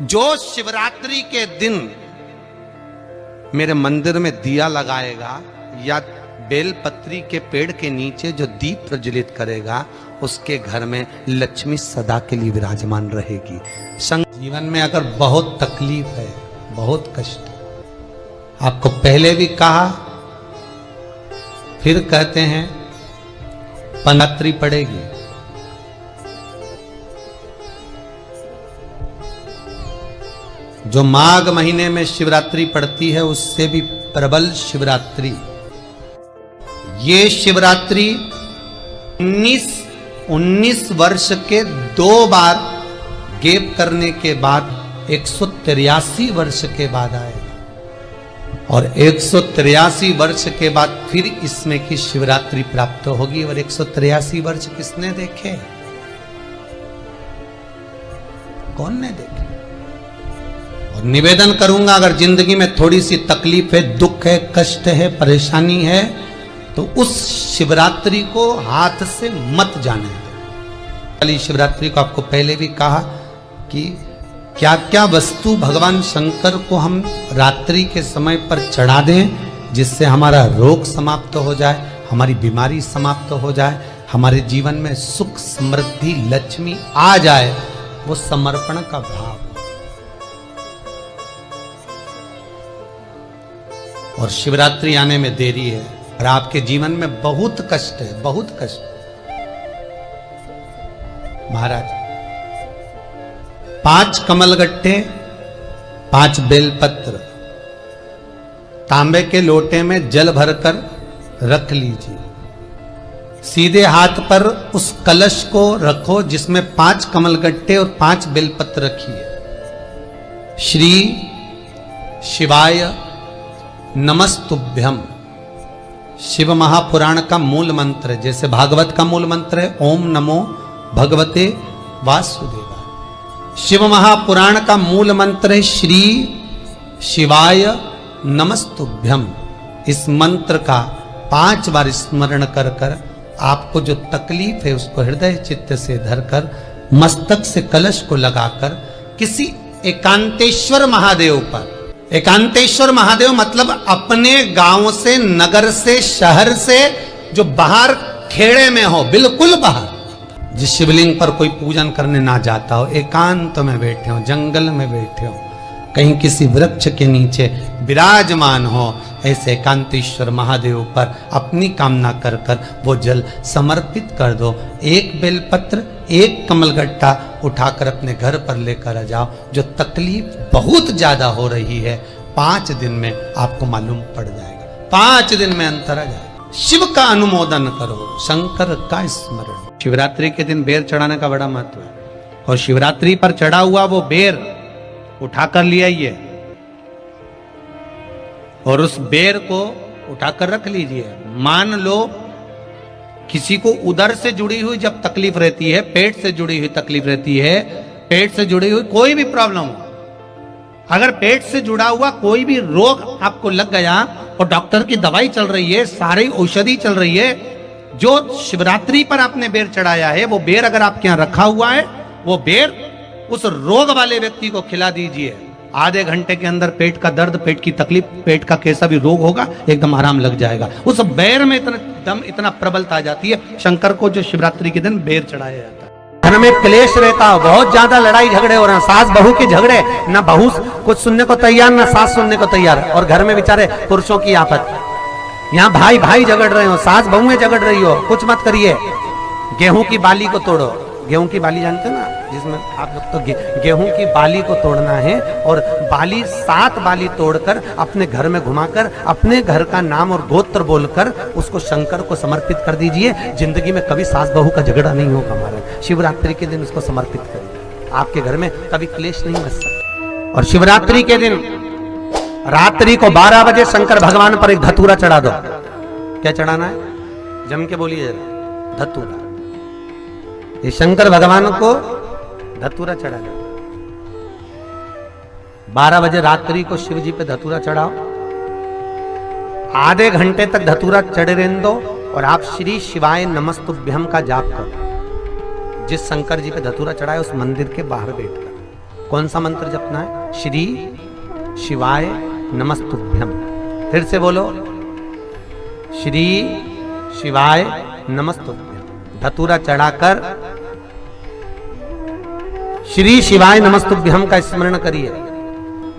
जो शिवरात्रि के दिन मेरे मंदिर में दिया लगाएगा या बेलपत्री के पेड़ के नीचे जो दीप प्रज्वलित करेगा, उसके घर में लक्ष्मी सदा के लिए विराजमान रहेगी। जीवन में अगर बहुत तकलीफ है, बहुत कष्ट है, आपको पहले भी कहा फिर कहते हैं, पंडित्री पड़ेगी। जो माघ महीने में शिवरात्रि पड़ती है उससे भी प्रबल शिवरात्रि। ये शिवरात्रि 19 वर्ष के 2 बार गैप करने के बाद 183 वर्ष के बाद आएगा और 183 वर्ष के बाद फिर इसमें की शिवरात्रि प्राप्त होगी। और 183 वर्ष किसने देखे? कौन ने देखे? और निवेदन करूंगा, अगर जिंदगी में थोड़ी सी तकलीफ है, दुख है, कष्ट है, परेशानी है, तो उस शिवरात्रि को हाथ से मत जाने दो। कल शिवरात्रि को आपको पहले भी कहा कि क्या क्या वस्तु भगवान शंकर को हम रात्रि के समय पर चढ़ा दें जिससे हमारा रोग समाप्त हो जाए, हमारी बीमारी समाप्त हो जाए, हमारे जीवन में सुख समृद्धि लक्ष्मी आ जाए। वो समर्पण का भाव। और शिवरात्रि आने में देरी है और आपके जीवन में बहुत कष्ट है, बहुत कष्ट। महाराज 5 कमलगट्टे, 5 बेलपत्र तांबे के लोटे में जल भरकर रख लीजिए। सीधे हाथ पर उस कलश को रखो जिसमें 5 कमलगट्टे और 5 बेलपत्र रखिए। श्री शिवाय नमस्तुभ्यम शिव महापुराण का मूल मंत्र है, जैसे भागवत का मूल मंत्र है ओम नमो भगवते वासुदेवाय। शिव महापुराण का मूल मंत्र है श्री शिवाय नमस्तुभ्यम। इस मंत्र का 5 बार स्मरण कर कर आपको जो तकलीफ है उसको हृदय चित्त से धरकर मस्तक से कलश को लगाकर किसी एकांतेश्वर महादेव पर, एकांतेश्वर महादेव मतलब अपने गांव से, नगर से, शहर से जो बाहर खेड़े में हो, बिल्कुल बाहर, जिस शिवलिंग पर कोई पूजन करने ना जाता हो, एकांत में बैठे हो, जंगल में बैठे हो, कहीं किसी वृक्ष के नीचे विराजमान हो, ऐसे एकांतेश्वर महादेव पर अपनी कामना कर कर वो जल समर्पित कर दो। 1 बेलपत्र, 1 कमलगट्टा उठाकर अपने घर पर लेकर आ जाओ। जो तकलीफ बहुत ज्यादा हो रही है 5 दिन में आपको मालूम पड़ जाएगा, 5 दिन में अंतर आ जाएगा। शिव का अनुमोदन करो, शंकर का स्मरण। शिवरात्रि के दिन बेर चढ़ाने का बड़ा महत्व है और शिवरात्रि पर चढ़ा हुआ वो बेर उठाकर ले आइए और उस बेर को उठाकर रख लीजिए। मान लो किसी को उदर से जुड़ी हुई जब तकलीफ रहती है, पेट से जुड़ी हुई तकलीफ रहती है, पेट से जुड़ी हुई कोई भी प्रॉब्लम हो, अगर पेट से जुड़ा हुआ कोई भी रोग आपको लग गया और डॉक्टर की दवाई चल रही है, सारी औषधि चल रही है, जो शिवरात्रि पर आपने बेर चढ़ाया है वो बेर अगर आपके यहां रखा हुआ है, वो बेर उस रोग वाले व्यक्ति को खिला दीजिए। आधे घंटे के अंदर पेट का दर्द, पेट की तकलीफ, पेट का कैसा भी रोग होगा एकदम आराम लग जाएगा। उस बेर में इतना प्रबलता आ जाती है। शंकर को जो शिवरात्रि के दिन बेर चढ़ाया जाता है। घर में क्लेश रहता है, बहुत ज्यादा लड़ाई झगड़े हो रहे हैं, सास बहू के झगड़े, ना बहू कुछ सुनने को तैयार ना सास सुनने को तैयार, और घर में बेचारे पुरुषों की आफत। यहाँ भाई भाई झगड़ रहे हो, सास बहुएं झगड़ रही हो, कुछ मत करिए। गेहूं की बाली को तोड़ो। गेहूं की बाली जानते हो ना, जिसमें आप लोग तो गेहूं की बाली को तोड़ना है और बाली 7 बाली तोड़कर अपने घर में घुमाकर अपने घर का नाम और गोत्र बोलकर उसको शंकर को समर्पित कर दीजिए। जिंदगी में कभी सास बहू का झगड़ा नहीं होगा। हमारा शिवरात्रि के दिन उसको समर्पित करिए, आपके घर में कभी क्लेश नहीं बच सकता। और शिवरात्रि के दिन रात्रि को 12 बजे शंकर भगवान पर एक धतूरा चढ़ा दो। क्या चढ़ाना है? जम के बोलिए जरा। धतूरा। ये शंकर भगवान को धतूरा चढ़ा दो। 12 बजे रात्रि को शिव जी पे धतूरा चढ़ाओ। आधे घंटे तक धतूरा चढ़े रहने दो और आप श्री शिवाय नमस्तुभ्यम का जाप करो। जिस शंकर जी पे धतूरा चढ़ाए उस मंदिर के बाहर बैठकर कौन सा मंत्र जपना है? श्री शिवाय नमस्तुभ्यम। फिर से बोलो, श्री शिवाय नमस्तुभ्यम। धतूरा चढ़ाकर श्री शिवाय नमस्तुभ्यम का स्मरण करिए।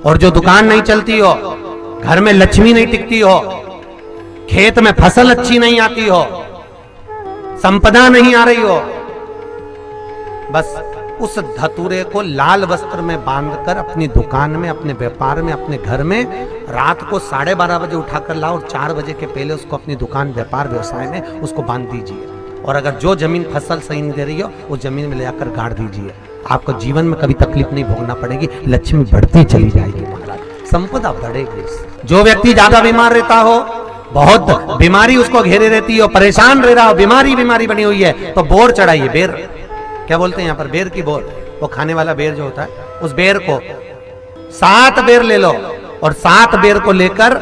और जो दुकान नहीं चलती हो, घर में लक्ष्मी नहीं टिकती हो, खेत में फसल अच्छी नहीं आती हो, संपदा नहीं आ रही हो, बस उस धतूरे को लाल वस्त्र में बांधकर अपनी दुकान में, अपने व्यापार में, अपने घर में रात को 12:30 बजे उठाकर लाओ और 4 बजे के पहले उसको अपनी दुकान, व्यापार, व्यवसाय में उसको बांध दीजिए। और अगर जो जमीन फसल सही नहीं दे रही हो, वो जमीन में ले जाकर गाड़ दीजिए। आपको जीवन में कभी तकलीफ नहीं भोगना पड़ेगी, लक्ष्मी बढ़ती चली जाएगी महाराज, संपदा बढ़ेगी। जो व्यक्ति ज्यादा बीमार रहता हो, बहुत बीमारी उसको घेरे रहती हो, परेशान रह रहा हो, बीमारी बनी हुई है, तो बोर चढ़ाइए। बेर क्या बोलते हैं यहाँ पर? बेर की बोर, वो खाने वाला बेर जो होता है, उस बेर को 7 बेर ले लो और 7 बेर को लेकर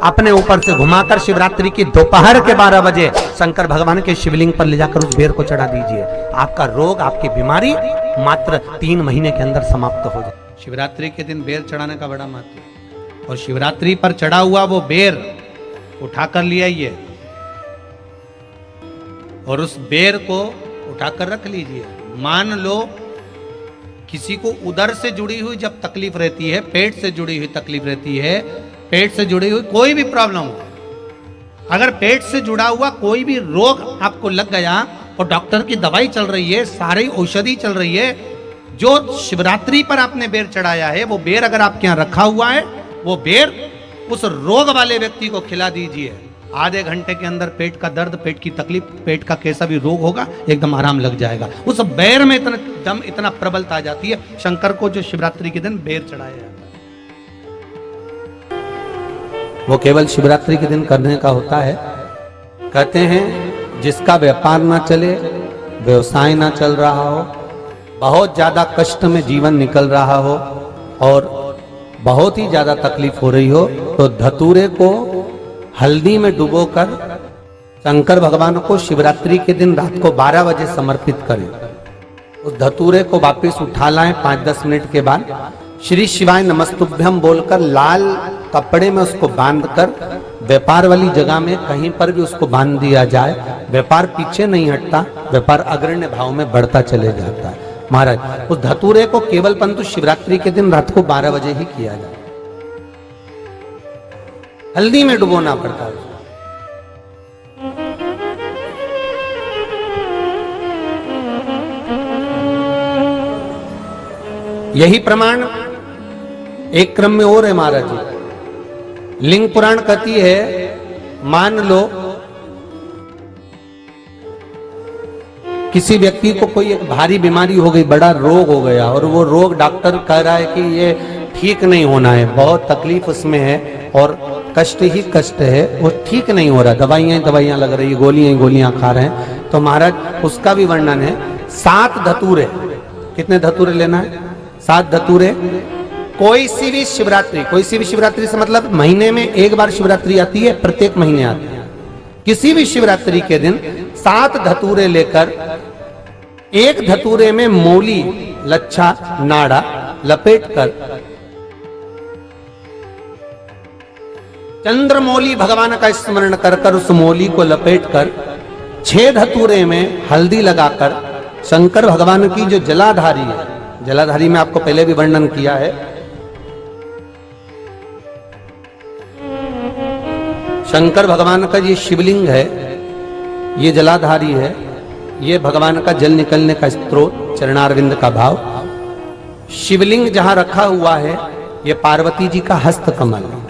अपने ऊपर से घुमाकर शिवरात्रि की दोपहर के 12 बजे शंकर भगवान के शिवलिंग पर ले जाकर उस बेर को चढ़ा दीजिए। आपका रोग, आपकी बीमारी मात्र 3 महीने के अंदर समाप्त हो जाए। शिवरात्रि के दिन बेर चढ़ाने का बड़ा महत्व है। और शिवरात्रि पर चढ़ा हुआ वो बेर उठाकर ले आइए और उस बेर को उठाकर रख लीजिए। मान लो किसी को उदर से जुड़ी हुई जब तकलीफ रहती है, पेट से जुड़ी हुई तकलीफ रहती है, पेट से जुड़ी हुई कोई भी प्रॉब्लम हो, अगर पेट से जुड़ा हुआ कोई भी रोग आपको लग गया और डॉक्टर की दवाई चल रही है, सारी औषधि चल रही है, जो शिवरात्रि पर आपने बेर चढ़ाया है, वो बेर अगर आपके यहाँ रखा हुआ है, वो बेर उस रोग वाले व्यक्ति को खिला दीजिए। आधे घंटे के अंदर पेट का दर्द, पेट की तकलीफ, पेट का कैसा भी रोग होगा, एकदम आराम लग जाएगा। उस बेर में इतना दम, इतना प्रबलता आ जाती है शंकर को जो शिवरात्रि के दिन बेर चढ़ाया जाता है। वो केवल शिवरात्रि के दिन करने का होता है। कहते हैं जिसका व्यापार ना चले, व्यवसाय ना चल रहा हो, बहुत ज्यादा कष्ट में जीवन निकल रहा हो और बहुत ही ज्यादा तकलीफ हो रही हो, तो धतूरे को हल्दी में डुबोकर शंकर भगवान को शिवरात्रि के दिन रात को 12 बजे समर्पित करें। उस धतूरे को वापस उठा लाएं 5-10 मिनट के बाद, श्री शिवाय नमस्तुभ्यम बोलकर लाल कपड़े में उसको बांधकर व्यापार वाली जगह में कहीं पर भी उसको बांध दिया जाए। व्यापार पीछे नहीं हटता, व्यापार अग्रण्य भाव में बढ़ता चले जाता है। महाराज उस धतूरे को केवल परंतु शिवरात्रि के दिन रात को 12 बजे ही किया जाए, हल्दी में डुबोना पड़ता है। यही प्रमाण एक क्रम में और है महाराज जी। लिंग पुराण कहती है, मान लो किसी व्यक्ति को कोई एक भारी बीमारी हो गई, बड़ा रोग हो गया और वो रोग डॉक्टर कह रहा है कि ये ठीक नहीं होना है, बहुत तकलीफ उसमें है और कष्ट ही कष्ट है, वो ठीक नहीं हो रहा, दवाइयां लग रही, गोलियां खा रहे हैं। तो महाराज उसका भी वर्णन है। 7 धतूरे, कितने धतूरे लेना है? 7 धतूरे। कोई सी भी शिवरात्रि से मतलब महीने में एक बार शिवरात्रि आती है, प्रत्येक महीने आती है। किसी भी शिवरात्रि के दिन 7 धतूरे लेकर, एक धतूरे में मूली, लच्छा, नाड़ा लपेटकर चंद्रमौली भगवान का स्मरण कर कर उस मौली को लपेटकर 6 धतूरे में हल्दी लगाकर शंकर भगवान की जो जलाधारी है, जलाधारी में आपको पहले भी वर्णन किया है, शंकर भगवान का ये शिवलिंग है, ये जलाधारी है, ये भगवान का जल निकलने का स्त्रोत, चरणारविंद का भाव। शिवलिंग जहां रखा हुआ है, ये पार्वती जी का हस्त कमल है,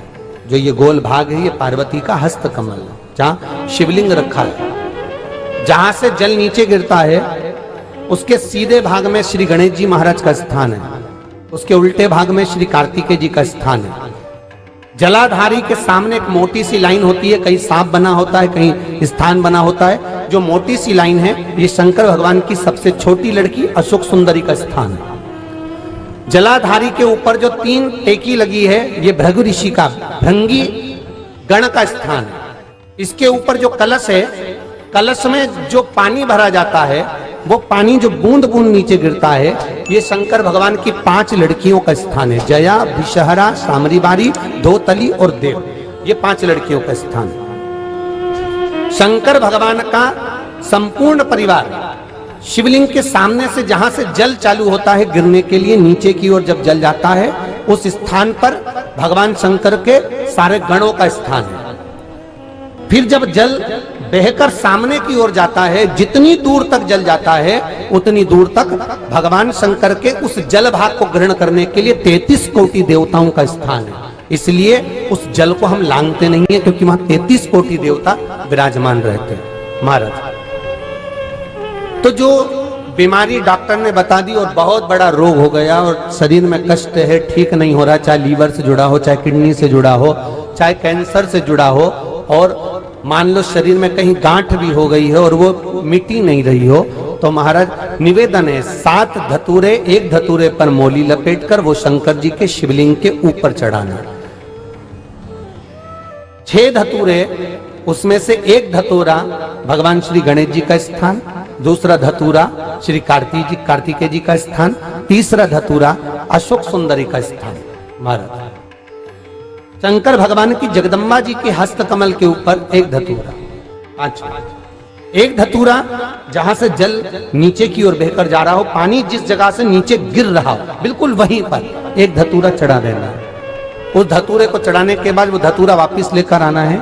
जो ये गोल भाग है, ये पार्वती का हस्त कमल है, जहां शिवलिंग रखा है। जहां से जल नीचे गिरता है, उसके सीधे भाग में श्री गणेश जी महाराज का स्थान है, उसके उल्टे भाग में श्री कार्तिकेय जी का स्थान है। जलाधारी के सामने एक मोटी सी लाइन होती है, कहीं सांप बना होता है, कहीं स्थान बना होता है। जो मोटी सी लाइन है, ये शंकर भगवान की सबसे छोटी लड़की अशोक सुंदरी का स्थान है। जलाधारी के ऊपर जो 3 टेकी लगी है, ये भृगु ऋषि का, भृंगी गण का स्थान है। इसके ऊपर जो कलश है, कलश में जो पानी भरा जाता है, वो पानी जो बूंद बूंद नीचे गिरता है, ये शंकर भगवान की 5 लड़कियों का स्थान है। जया, विषहरा, सामरीबारी, धोतली और देव, ये 5 लड़कियों का स्थान है। शंकर भगवान का संपूर्ण परिवार शिवलिंग के सामने से जहां से जल चालू होता है गिरने के लिए नीचे की ओर जब जल जाता है, उस स्थान पर भगवान शंकर के सारे गणों का स्थान है। फिर जब जल बहकर सामने की ओर जाता है, जितनी दूर तक जल जाता है उतनी दूर तक भगवान शंकर के उस जल भाग को ग्रहण करने के लिए 33 कोटि देवताओं का स्थान है। इसलिए उस जल को हम लांघते नहीं है, क्योंकि वहां 33 कोटि देवता विराजमान रहते हैं। महाराज, तो जो बीमारी डॉक्टर ने बता दी और बहुत बड़ा रोग हो गया और शरीर में कष्ट है, ठीक नहीं हो रहा, चाहे लीवर से जुड़ा हो, चाहे किडनी से जुड़ा हो, चाहे कैंसर से जुड़ा हो, और मान लो शरीर में कहीं गांठ भी हो गई है और वो मिटी नहीं रही हो, तो महाराज निवेदन है 7 धतूरे, एक धतूरे पर मोली लपेटकर वो शंकर जी के शिवलिंग के ऊपर चढ़ाना। 6 धतूरे, उसमें से एक धतूरा भगवान श्री गणेश जी का स्थान, दूसरा धतूरा श्री कार्तिकेय जी का स्थान, तीसरा धतूरा अशोक सुंदरी का स्थान। महाराज, शंकर भगवान की जगदम्बा जी के हस्त कमल के ऊपर एक धतूरा। अच्छा, एक धतूरा जहां से जल नीचे की ओर बहकर जा रहा हो, पानी जिस जगह से नीचे गिर रहा हो बिल्कुल वहीं पर एक धतूरा चढ़ा देना है। उस धतूरे को चढ़ाने के बाद वो धतूरा वापस लेकर आना है।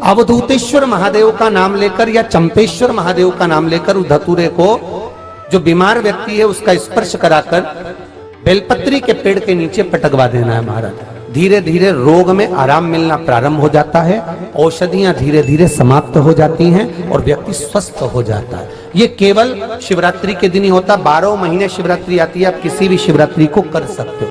अवधूतेश्वर महादेव का नाम लेकर या चंपेश्वर महादेव का नाम लेकर उस धतूरे को, जो बीमार व्यक्ति है उसका स्पर्श कराकर बेलपत्री के पेड़ के नीचे पटकवा देना है। महाराज, धीरे धीरे रोग में आराम मिलना प्रारंभ हो जाता है, औषधियां धीरे धीरे समाप्त हो जाती हैं और व्यक्ति स्वस्थ हो जाता है। ये केवल शिवरात्रि के दिन ही होता, 12 महीने शिवरात्रि आती है, आप किसी भी शिवरात्रि को कर सकते हो।